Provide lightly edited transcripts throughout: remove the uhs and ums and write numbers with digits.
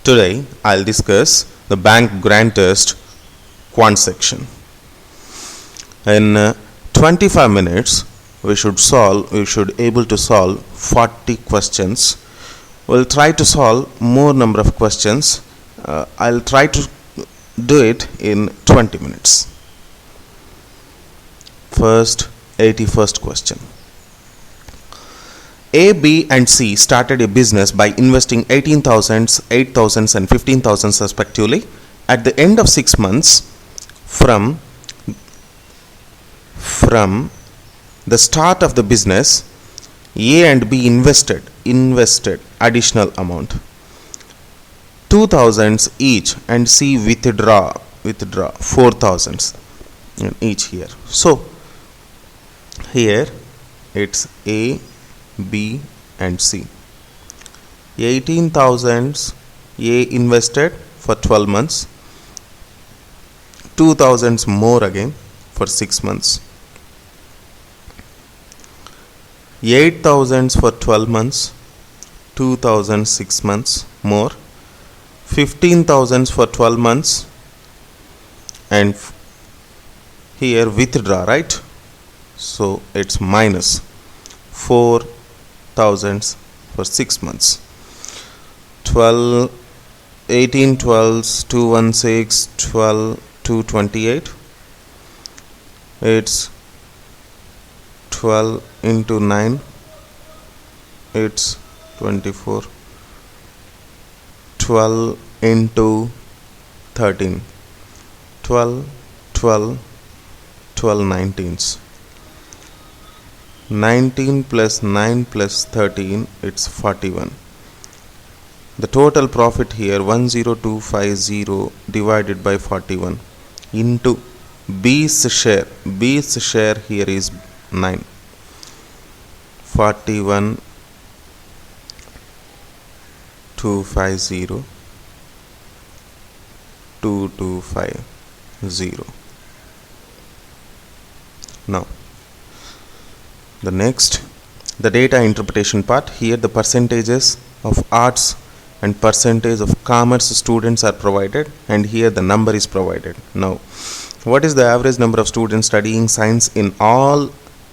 Today I'll discuss the bank grant test quant section. In 25 minutes we should able to solve 40 questions. We'll try to solve more number of questions. I'll try to do it in 20 minutes. First, 81st question. A, B and C started a business by investing 18,000, 8,000 and 15,000 respectively. At the end of 6 months from the start of the business, A and B invested additional amount 2,000 each and C withdraw 4,000 each here. So here it's A, B and C. 18,000 A invested for 12 months, 2,000 more again for 6 months, 8,000 for 12 months, 2,000 6 months more, 15,000 for 12 months, and here withdraw, right? So it's minus 4,000 for 6 months. 18 12s, 216, 12, 228. It's 12 into 9. It's 24. 12 into 13. 12, 12, 12 19s. 19 plus 9 plus 13, it's 41. The total profit here 10250 divided by 41 into B's share. B's share here is 9. 41 250 2250. Now the next, the data interpretation part. Here the percentages of arts and percentage of commerce students are provided, and here the number is provided. Now what is the average number of students studying science in all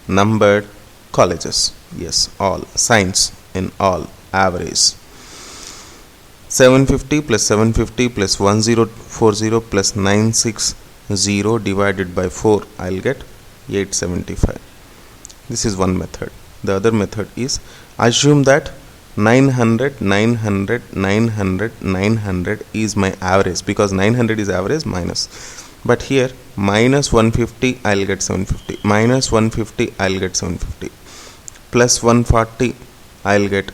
numbered colleges? Yes, all science in all average. 750 plus 750 plus 1040 plus 960 divided by 4, I'll get 875. This is one method. The other method is assume that 900 is my average, because 900 is average minus. But here minus 150 I'll get 750, minus 150 I'll get 750, plus 140 I'll get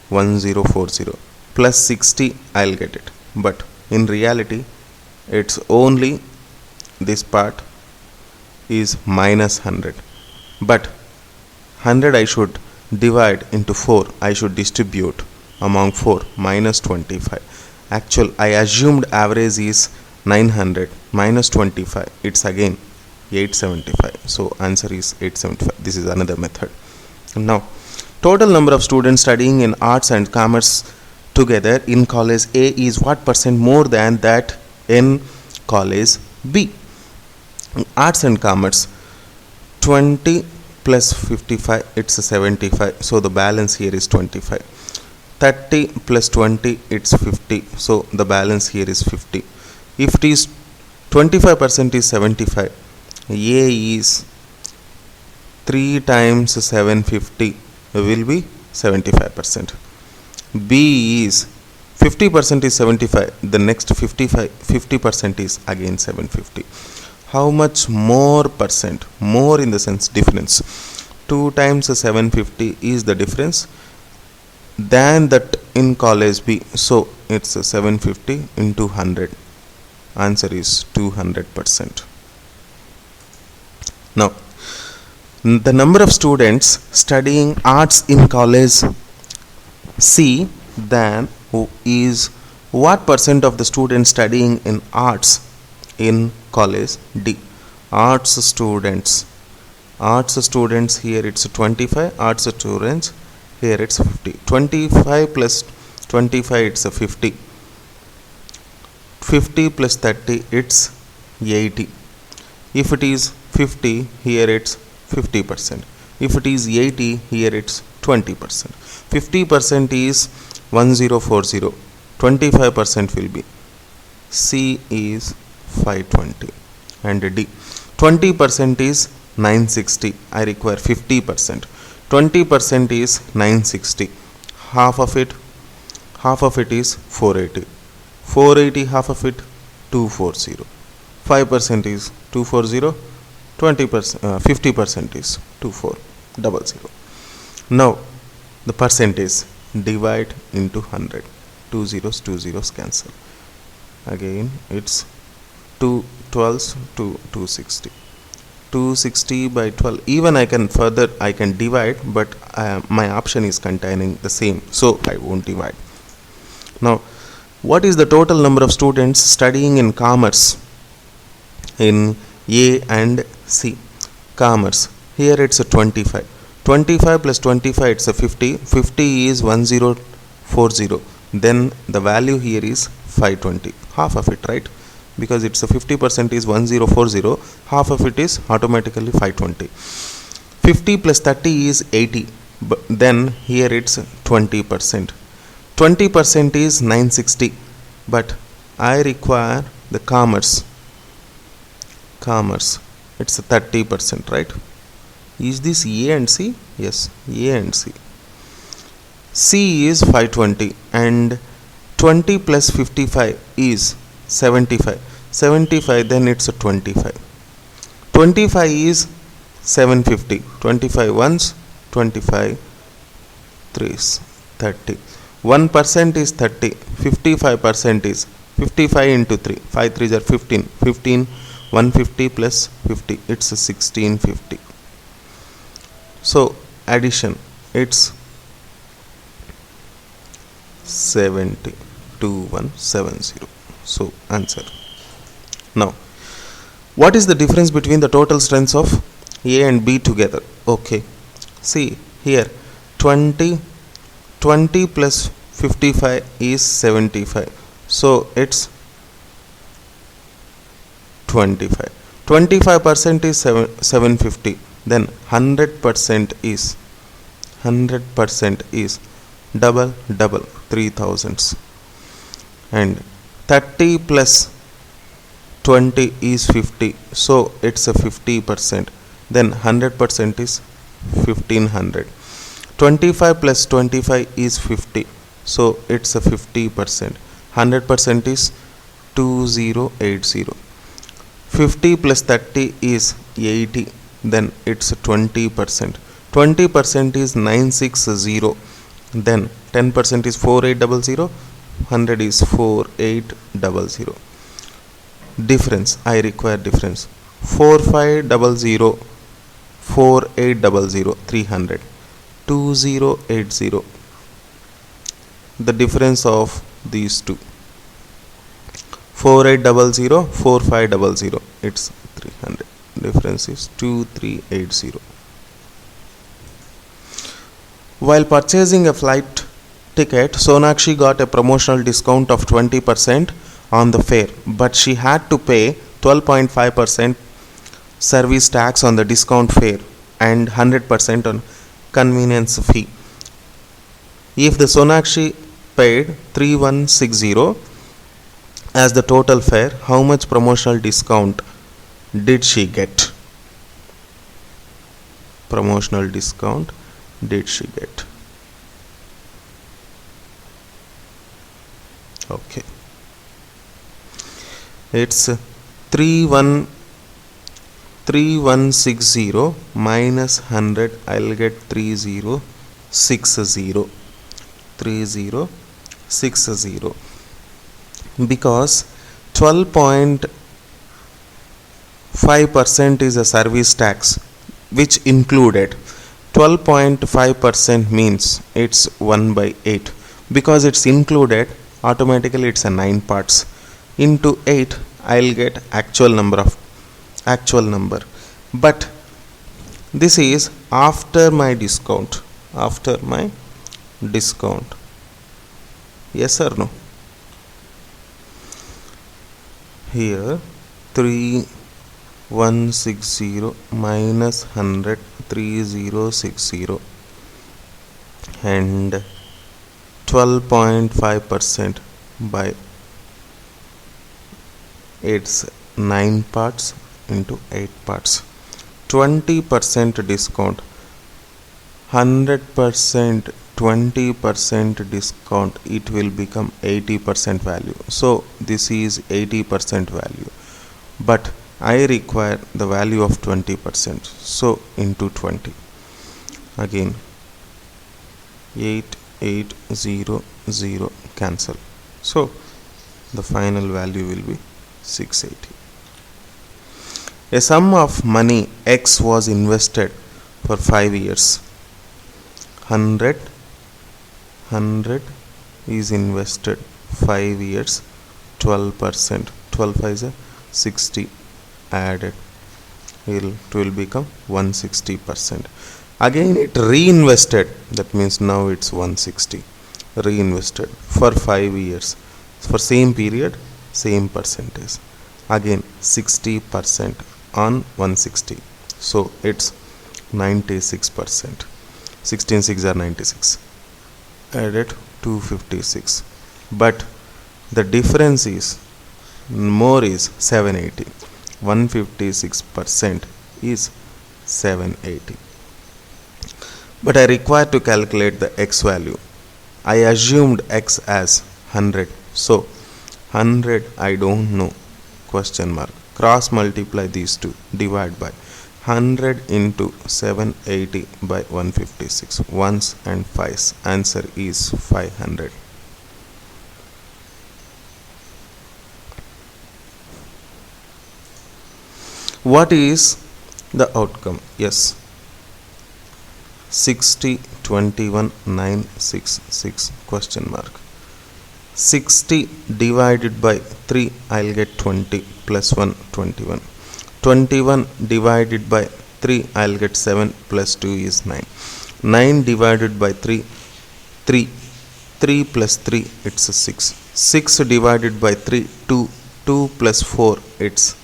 1040, plus 60 I'll get it. But in reality it's only this part is minus 100. But 100 I should divide into 4. I should distribute among 4, minus 25. Actual, I assumed average is 900 minus 25. It's again 875. So answer is 875. This is another method. Now, total number of students studying in arts and commerce together in college A is what percent more than that in college B? Arts and commerce, 20 plus 55, it's 75, so the balance here is 25. 30 plus 20, it's 50, so the balance here is 50. If it is 25% is 75, A is 3 times 750 will be 75%. B is 50% is 75, the next 50% is again 750. How much more percent? More in the sense difference. 2 times 750 is the difference than that in college B. So it's 750 into 100. Answer is 200%. Now the number of students studying arts in college C then is what percent of the students studying in arts in college D? Arts students here it's 25, arts students here it's 50. 25 plus 25 it's a 50. 50 plus 30, it's 80. If it is 50, here it's 50%. If it is 80, here it's 20%. 50% is 1040. 25% will be C is 520 and D. 20% is 960. I require 50%. 20% is 960. Half of it is 480. 480 half of it 240. 5% is 240. 20%, 50% is 2400. Now the percentage, divide into 100. Two zeros cancel. Again it's 2 12s to 260. 260 by 12. Even I can divide, but my option is containing the same, so I won't divide. Now what is the total number of students studying in commerce in A and C? Commerce, here it's a 25. 25 plus 25, it's a 50. 50 is 1040. Then the value here is 520. Half of it, right? Because it's a 50% is 1040. Half of it is automatically 520. 50 plus 30 is 80. But then here it's 20%. 20% is 960. But I require the commerce. It's a 30%, right? Is this A and C? Yes, A and C. C is 520 and 20 plus 55 is 75. 75, then it's a 25. 25 is 750. 25 ones, 25 threes, 30. 1% is 30. 55% is 55 into 3. 5 threes are 15. 15, 150 plus 50, it's a 1650. So addition, it's 70, 2170. So answer. Now what is the difference between the total strengths of A and B together? Okay, see here 20 plus 55 is 75. So it's 25. 25% is 750. Then 100% is double 3000s. And 30 plus 20 is 50. So it's a 50%. Then 100% is 1500. 25 plus 25 is 50. So it's a 50%. 100% is 2080. 50 plus 30 is 80. Then it's 20%. 20% is 960. Then 10% is 4800. 100 is 4800. Difference, I require difference. 4500, 4800, 300. 2080. The difference of these two. 4800, 4500, it's 300. Difference is 2380. While purchasing a flight ticket, Sonakshi got a promotional discount of 20% on the fare, but she had to pay 12.5% service tax on the discount fare and 100% on convenience fee. If the Sonakshi paid 3160 as the total fare, how much promotional discount did she get? Promotional discount did she get? Okay, it's 3160 minus 100. I'll get 3060. 3060, because 12.5% is a service tax which included. 12.5% means it's 1/8. Because it's included, automatically it's a 9 parts. Into 8, I'll get actual number. But this is after my discount. Yes or no? here 3160 minus 100 3060 and 12.5% by its 9 parts into 8 parts. 20% discount, 100% 20% discount, it will become 80% value. So this is 80% value, but I require the value of 20%, so into 20 again 8800 cancel, so the final value will be 680. A sum of money X was invested for 5 years. 100 is invested 5 years, 12%, 12 is a 60 added, it will become 160%. Again it reinvested, that means now it's 160 reinvested for 5 years, for same period same percentage, again 60% on 160, so it's 96%. 16 6 are 96, added 256, but the difference is more, is 780. 156% is 780, but I require to calculate the X value. I assumed X as 100, so 100 I don't know, question mark, cross multiply these two, divide by 100 into 780 by 156, ones and fives, answer is 500. What is the outcome? Yes, 60 21 966 question mark. 60 divided by 3, I'll get 20 plus 1 21. 21 divided by 3, I'll get 7 plus 2 is 9. 9 divided by 3, 3 plus 3, it's 6. 6 divided by 3, 2. 2 plus 4, it's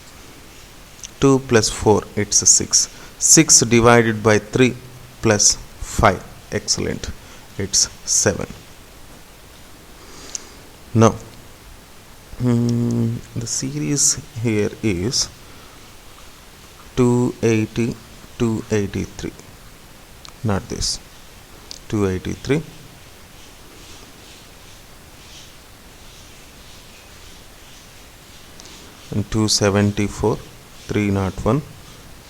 2 plus 4, it's 6. 6 divided by 3 plus 5, excellent, it's 7. Now the series here is 280 283, not this, 283 and 274 301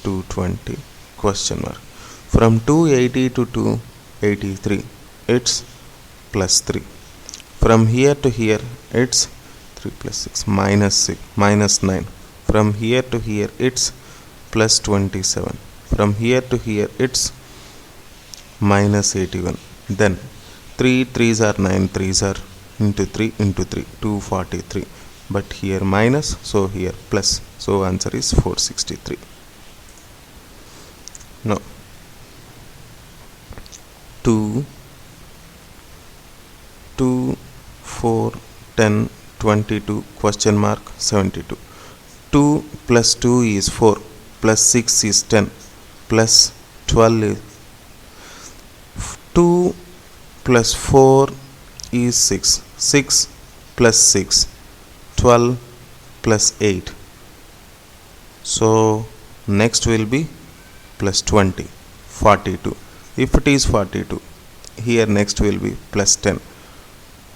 220 question mark. From 280 to 283 it's plus 3. From here to here it's 3 plus 6 minus 9. From here to here it's plus 27. From here to here it's minus 81. Then 3 3s are 9, 3s are into 3 into 3, 243. But here minus, so here plus. So answer is 463. Now 2 4 10 22 question mark 72. 2 plus 2 is 4 plus 6 is 10 plus 12 is 2 plus 4 is 6. 6 plus 6, 12 plus 8. So next will be plus 20, 42. If it is 42, here next will be plus 10.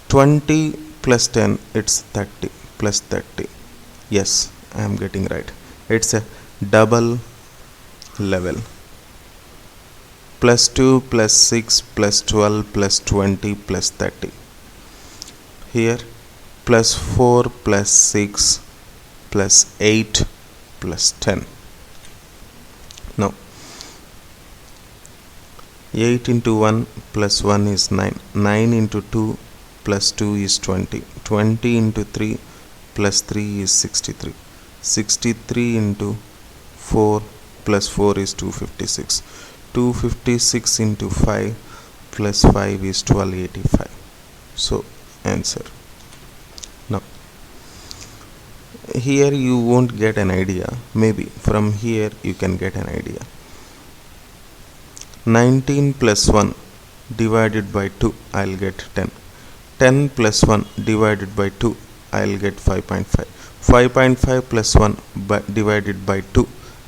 20 plus 10, it's 30 plus 30. Yes, I am getting right. It's a double level. Plus 2 plus 6 plus 12 plus 20 plus 30. Here plus 4 plus 6 plus 8 plus 10. Now 8 into 1 plus 1 is 9. 9 into 2 plus 2 is 20. 20 into 3 plus 3 is 63. 63 into 4 plus 4 is 256. 256 into 5 plus 5 is 1285. So answer. Now here you won't get an idea. Maybe from here you can get an idea. 19 plus 1 divided by 2, I'll get 10. 10 plus 1 divided by 2, I'll get 5.5. 5.5 plus 1 divided by 2,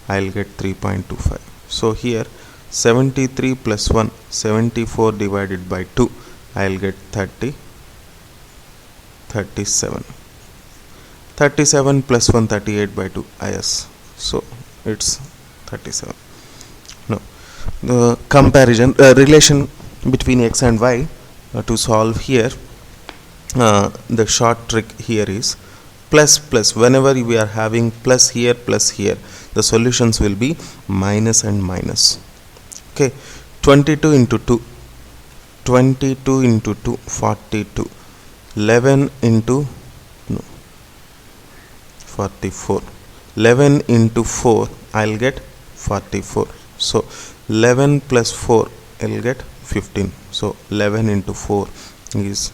I'll get 3.25. So here 73 plus 1, 74 divided by 2, I'll get 37. 37 plus 1, 38 by 2, yes. So it's 37. Now the comparison relation between x and y to solve here, the short trick here is plus plus. Whenever we are having plus here, the solutions will be minus and minus. Okay, 22 into 2, 22 into 2, 42. 11 into 44. 11 into 4, I'll get 44. So 11 plus 4, I'll get 15. So 11 into 4 is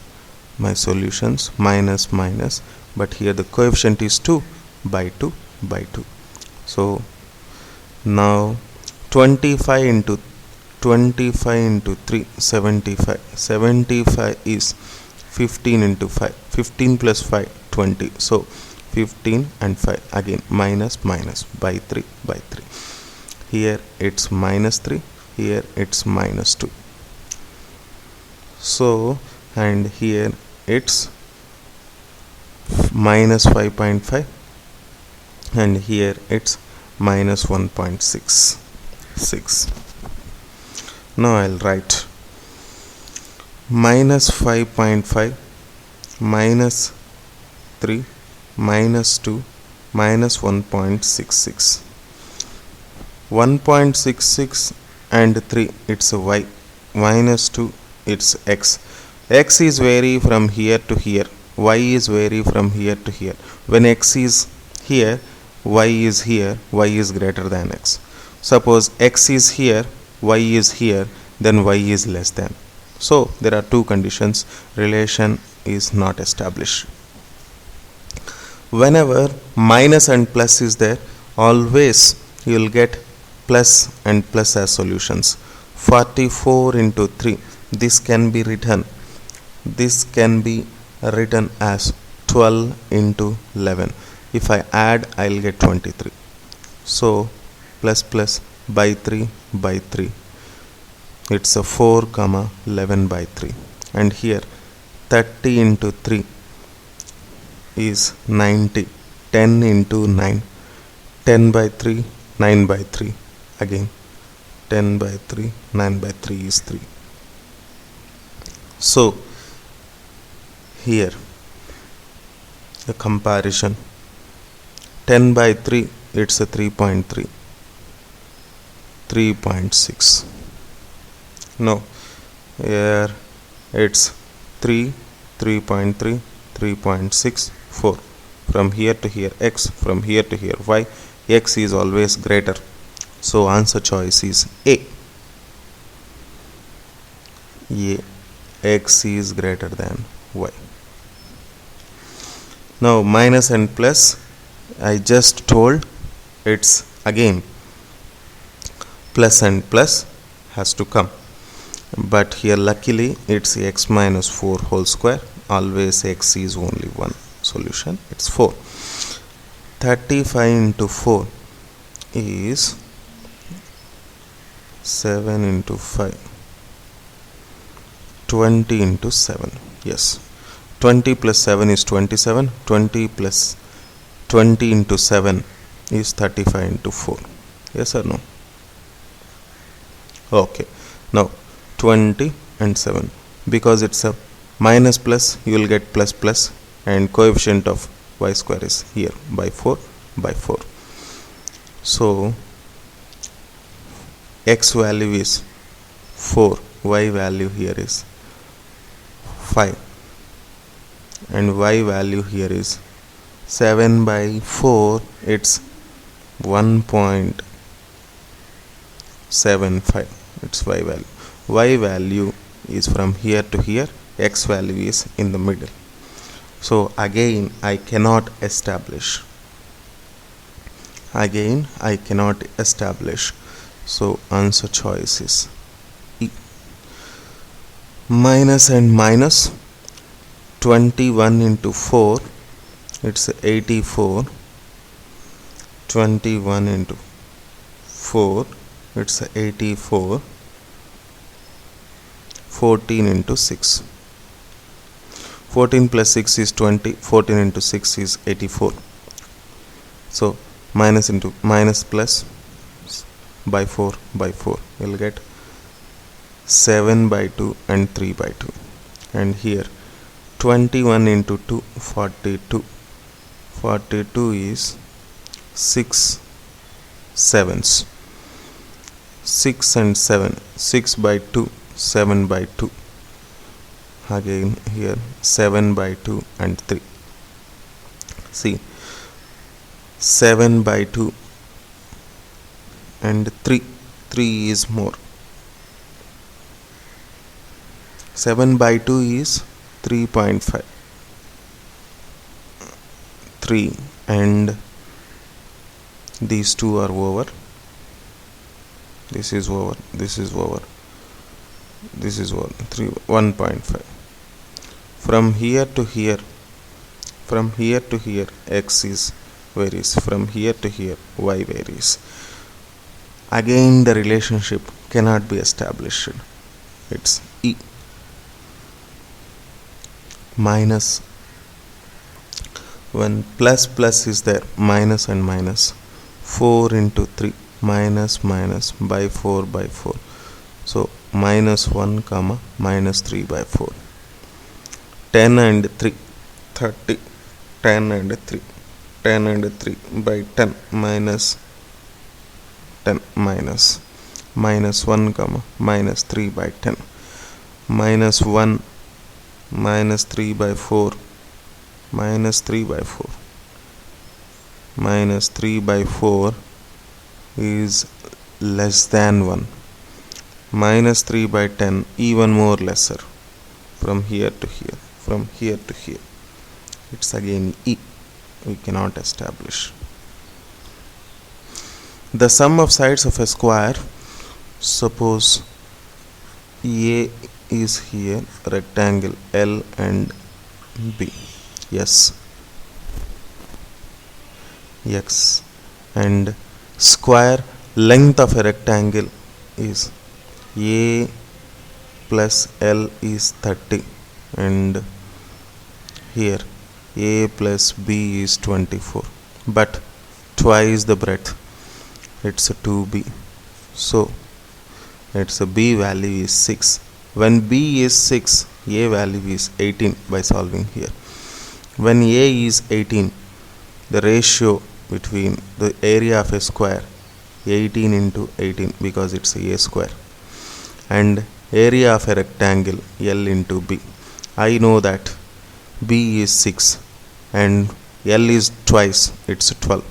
my solutions, minus minus, but here the coefficient is 2 by 2 by 2. So now 25 into 3, 75. 75 is 15 into 5. 15 plus 5, 20. So 15 and 5, again minus minus, by 3 by 3. Here it's minus 3, here it's minus 2. So, and here it's minus 5.5, and here it's minus 1.66. Now I'll write minus 5.5 minus 3 minus 2 minus 1.66. 1.66 and 3, it's a y, minus 2, it's x. X is vary from here to here, y is vary from here to here. When x is here, y is here, y is greater than x. Suppose x is here, y is here, then y is less than. So there are two conditions, relation is not established. Whenever minus and plus is there, always you will get plus and plus as solutions. 44 into 3, this can be written as 12 into 11. If I add, I'll get 23. So plus plus by 3 by 3, it's a 4 comma 11 by 3. And here 30 into 3 is 90. 10 into 9, 10 by 3, 9 by 3. Again 10 by 3, 9 by 3 is 3. So here the comparison, 10 by 3, it's a 3.3, 3.6. No, here it's 3, 3.3, 3.6, 4. From here to here x, from here to here y. X is always greater, so answer choice is A. X is greater than y. Now minus and plus, I just told, it's again plus and plus has to come, but here luckily it's x minus 4 whole square. Always x is only one solution, it's 4. 35 into 4 is 7 into 5. 20 into 7, yes. 20 plus 7 is 27. 20 plus 20 into 7 is 35 into 4. Yes or no? Okay. Now 20 and 7. Because it's a minus plus, you will get plus plus, and coefficient of y square is here by 4 by 4. So x value is 4, y value here is 5, and y value here is 7 by 4, it's 1.75. it's y value. Y value is from here to here, x value is in the middle. So again I cannot establish Again I cannot establish, so answer choice is E. Minus and minus, 21 into 4, it's 84. 21 into 4, it's 84. 14 into 6. 14 plus 6 is 20. 14 into 6 is 84. So minus into minus plus by 4 by 4. You'll get 7 by 2 and 3 by 2. And here 21 into 2, 42. 42 is 6 sevens. 6 and 7. 6 by 2, 7 by 2. Again here 7 by 2 and 3. See, 7 by 2 and 3. 3 is more. 7 by 2 is 3.5. 3 and these two are over. This is over. This is over. This is 1.5. From here to here, x is varies. From here to here, y varies. Again the relationship cannot be established. It's E. Minus, when plus plus is there, minus and minus. 4 into 3, minus minus by 4 by 4. So minus 1 comma minus 3 by 4. 10 and 3, 30. 10 and 3, 10 and 3 by 10 minus 10 minus minus 1 comma minus 3 by 10. Minus 1 minus 3 by 4, minus 3 by 4. Minus 3 by 4 is less than 1. Minus 3 by 10 even more lesser. From here to here, from here to here, it's again E. We cannot establish. The sum of sides of a square, suppose A is here, rectangle L and B, yes, X, and square length of a rectangle is A plus L is 30, and here A plus B is 24, but twice the breadth, it's a 2B, so it's a B value is 6. When B is 6, A value is 18 by solving here. When A is 18, the ratio between the area of a square, 18 into 18, because it's a square, and area of a rectangle, L into B. I know that B is 6 and L is twice, it's 12.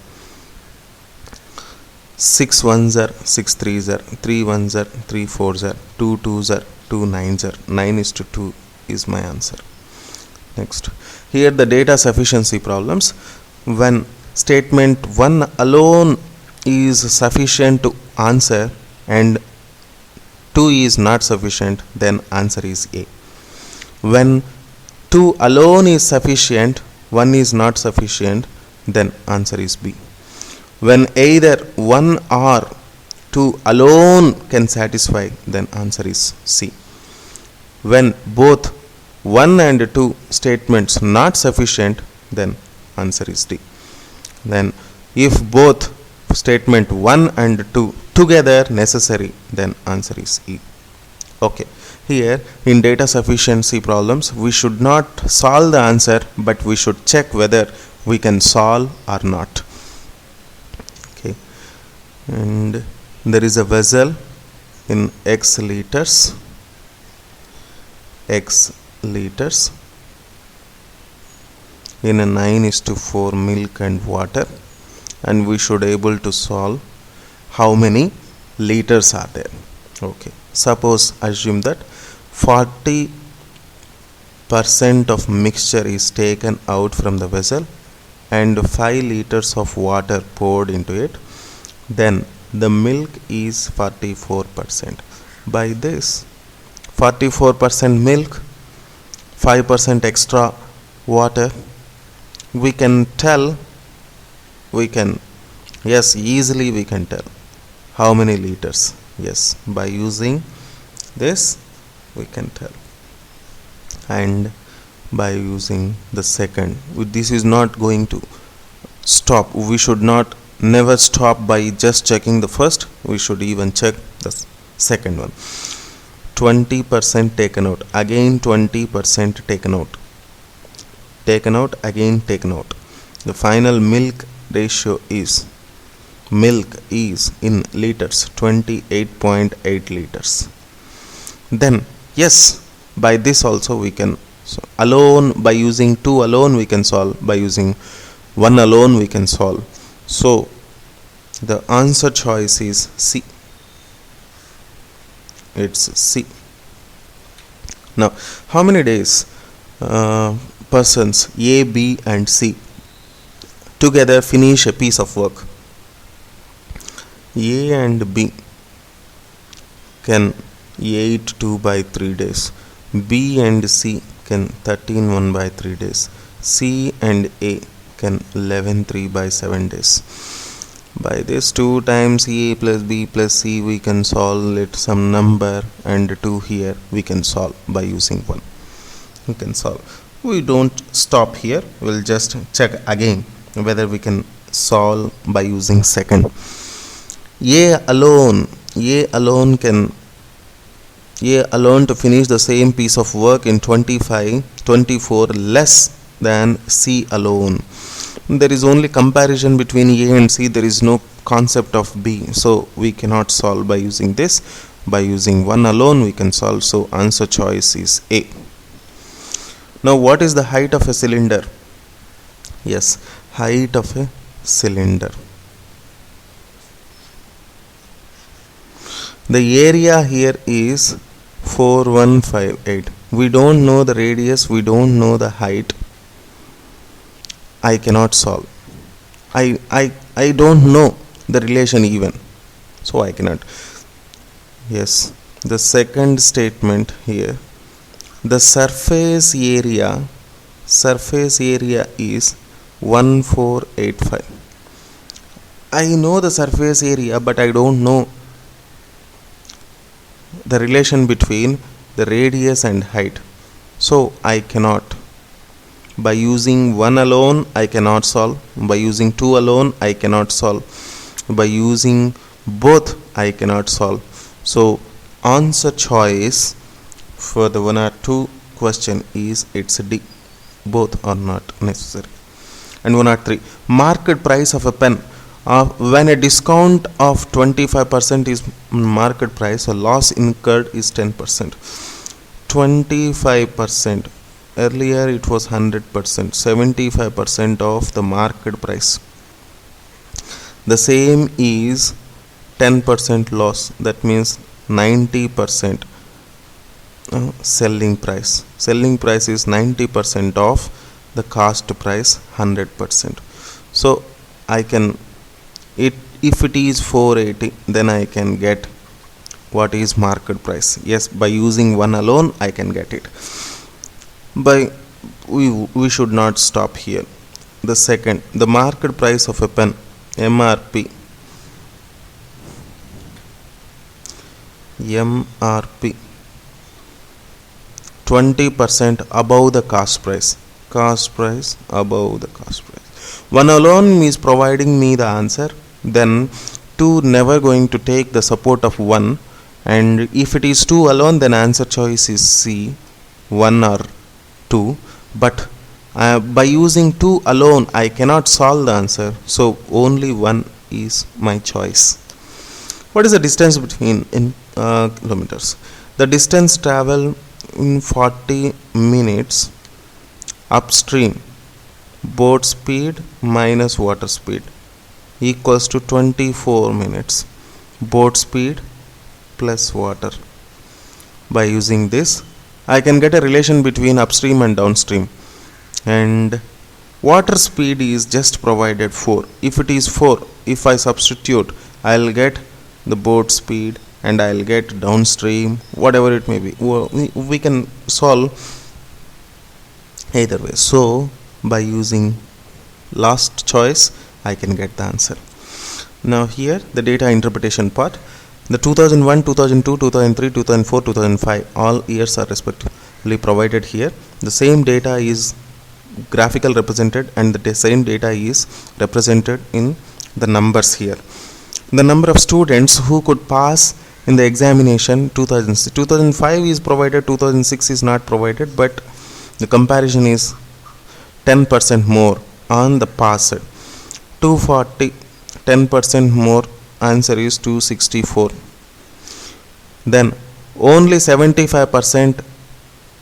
6 ones are 6 threes are 3 ones are 3 fours are 2 twos are 2 nines are 9 is to 2 is my answer. Next, here the data sufficiency problems. When statement 1 alone is sufficient to answer and 2 is not sufficient, then answer is A. When 2 alone is sufficient, 1 is not sufficient, then answer is B. When either 1 or 2 alone can satisfy, then answer is C. When both 1 and 2 statements not sufficient, then answer is D. Then if both statement 1 and 2 together necessary, then answer is E. Okay, here in data sufficiency problems, we should not solve the answer, but we should check whether we can solve or not. Okay, and there is a vessel in X liters, in a 9:4 milk and water, and we should able to solve how many liters are there. Okay, suppose assume that 40% of mixture is taken out from the vessel and 5 liters of water poured into it, then the milk is 44%. By this 44% milk, 5% extra water, we can tell, easily we can tell how many liters. Yes, by using this we can tell. And by using the second, this is not going to stop. We should not never stop by just checking the first. We should even check the second one. 20% taken out, again 20% taken out, again taken out. The final milk ratio is in liters 28.8 liters. Then yes, by this also we can alone, by using 2 alone we can solve, by using 1 alone we can solve. So the answer choice is C. It's C. Now how many days persons A, B and C together finish a piece of work? A and B can 8 2 by 3 days. B and C can 13 1 by 3 days. C and A can 11 3 by 7 days. By this 2 times A plus B plus C we can solve it some number, and 2 here we can solve by using 1. We can solve. We don't stop here. We'll just check again whether we can solve by using second. A alone to finish the same piece of work in 24 less than C alone. There is only comparison between A and C. There is no concept of B, so we cannot solve by using this. By using 1 alone we can solve. So answer choice is A. Now what is the height of a cylinder? Yes, height of a cylinder. The area here is 4158. We don't know the radius, we don't know the height. I cannot solve. I don't know the relation even, so I cannot. Yes, the second statement here, the surface area is 1485. I know the surface area, but I don't know the relation between the radius and height, so I cannot. By using 1 alone I cannot solve. By using 2 alone I cannot solve. By using both I cannot solve. So answer choice for the 1 or 2 question is it's D. Both are not necessary. And 1 or 3, market price of a pen. When a discount of 25% is market price, a loss incurred is 10%. 25%. Earlier it was 100%. 75% of the market price. The same is 10% loss. That means 90% selling price. Selling price is 90% of the cost price 100%. So I can if it is 480, then I can get what is market price. Yes, by using 1 alone I can get it. By we should not stop here. The second, the market price of a pen, MRP 20% above the cost price. Above the cost price. 1 alone is providing me the answer, then 2 never going to take the support of 1, and if it is 2 alone then answer choice is C, 1 or 2. But by using 2 alone I cannot solve the answer, so only 1 is my choice. What is the distance between in kilometers? The distance travel in 40 minutes upstream, boat speed minus water speed equals to 24 minutes, boat speed plus water. By using this I can get a relation between upstream and downstream, and Water speed is just provided 4. If it is 4, if I substitute, I'll get the boat speed and I'll get downstream, whatever it may be. We can solve either way. So by using last choice, I can get the answer. Now here the data interpretation part. The 2001, 2002, 2003, 2004, 2005 all years are respectively provided here. The same data is graphical represented and the same data is represented in the numbers here. The number of students who could pass in the examination 2005 is provided, 2006 is not provided, but the comparison is 10% more on the passed. 240, 10% more, answer is 264. Then only 75%,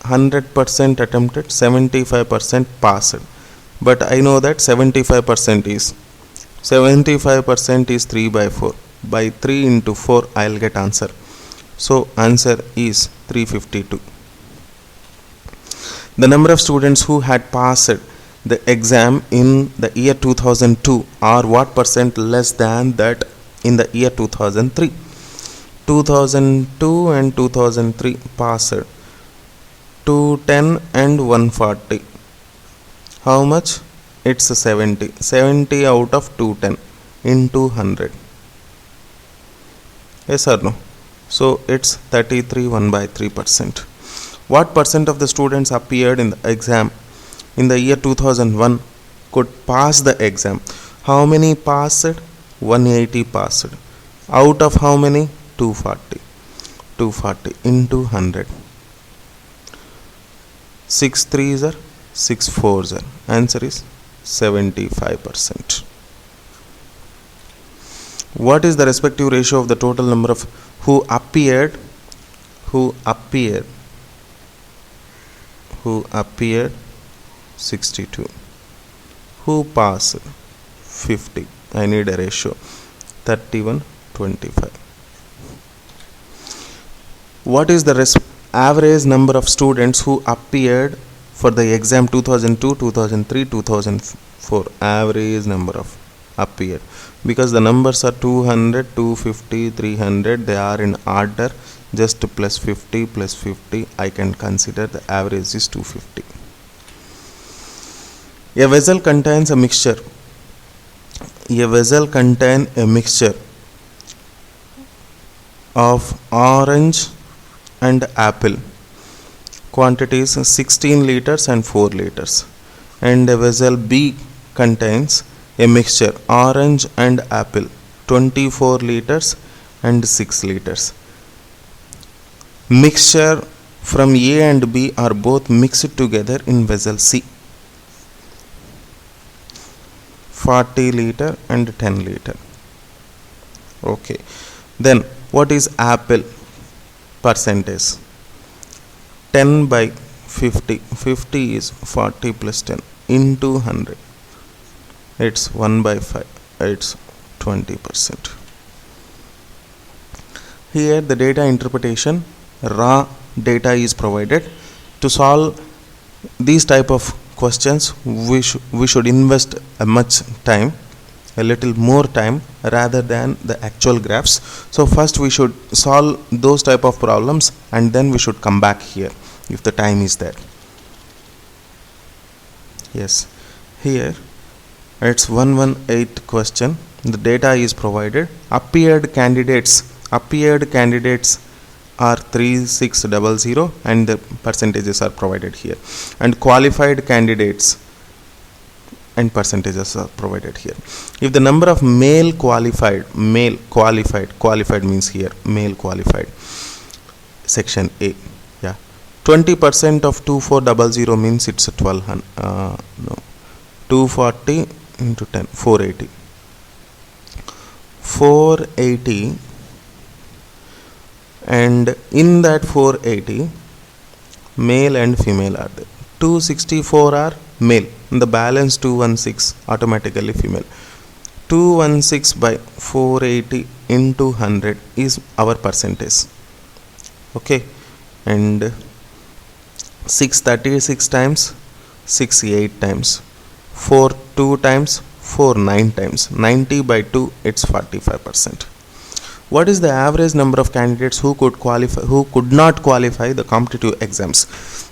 100% attempted, 75% passed. But I know that 75% is 3 by 4. By 3 into 4 I'll get answer. So answer is 352. The number of students who had passed the exam in the year 2002 are what percent less than that in the year 2003? 2002 and 2003 passed 210 and 140. How much? It's 70. 70 out of 210 into 100. Yes or no? So it's 33, 1/3%. What percent of the students appeared in the exam in the year 2001 could pass the exam? How many passed? 180 passed. Out of how many? 240. 240 into 100. 6 3s are 6 4s are. Answer is 75%. What is the respective ratio of the total number of who appeared 62, who passed 50? I need a ratio 31:25. What is the average number of students who appeared for the exam 2002, 2003, 2004? Average number of appeared, because the numbers are 200, 250, 300, they are in order, just plus 50 plus 50, I can consider the average is 250. A vessel contains a mixture. A vessel contains a mixture of orange and apple. Quantities 16 liters and 4 liters. And a vessel B contains a mixture orange and apple 24 liters and 6 liters. Mixture from A and B are both mixed together in vessel C. 40 liter and 10 liter. Okay. Then what is apple percentage? 10 by 50. 50 is 40 plus 10 into 100. It's 1/5. It's 20%. Here the data interpretation, raw data is provided. To solve these type of questions, we should invest a little more time rather than the actual graphs. So first we should solve those type of problems and then we should come back here if the time is there. Yes, here it's 118 question. The data is provided. Appeared candidates are 3600 and the percentages are provided here, and qualified candidates and percentages are provided here. If the number of male qualified means here male qualified, section A, yeah, 20% of 2400 means it's a 1200, no, 240 into 10, 480, and in that 480 male and female are there. 264 are male, and the balance 216 automatically female. 216 by 480 into 100 is our percentage. Okay, and 636 times 68 times 4 2 times, 4 9 times. 90 by 2, it's 45%. What is the average number of candidates who could not qualify the competitive exams?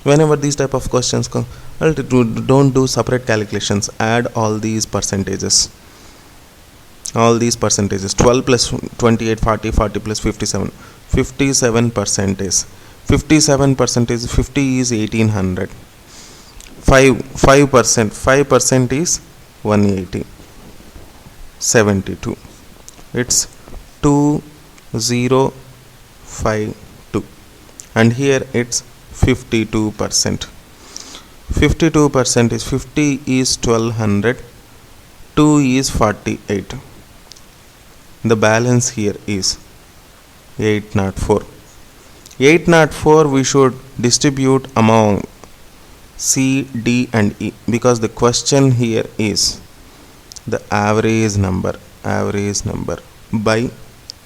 Whenever these type of questions come, don't do separate calculations. Add all these percentages. 12 plus 28, 40, 40 plus 57. 57%. 57%. 50 is 1800. 5%. 5% is 180. 72. It's 2052, and here it's 52%. 52% is 50 is 1200, 2 is 48. The balance here is 804. 804 we should distribute among C, D and E, because the question here is the average number by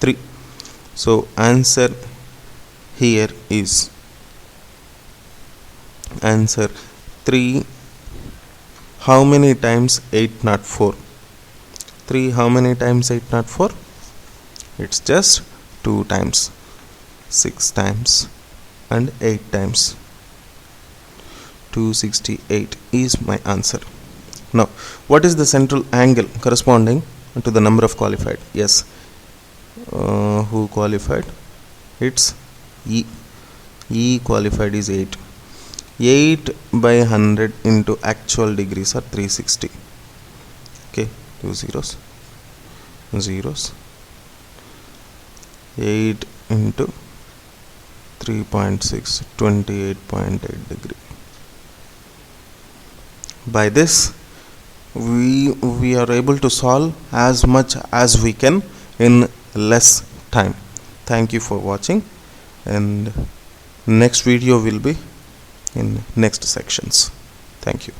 3. So answer here is answer 3. How many times 804? 3 how many times 804? It's just 2 times, 6 times and 8 times. 268 is my answer. Now, what is the central angle corresponding to the number of qualified? Yes, who qualified? It's E. E qualified is 8. 8 by 100 into actual degrees are 360. Okay, 2 zeros. 8 into 3.6, 28.8 degree. By this, we are able to solve as much as we can in less time. Thank you for watching, and next video will be in next sections. Thank you.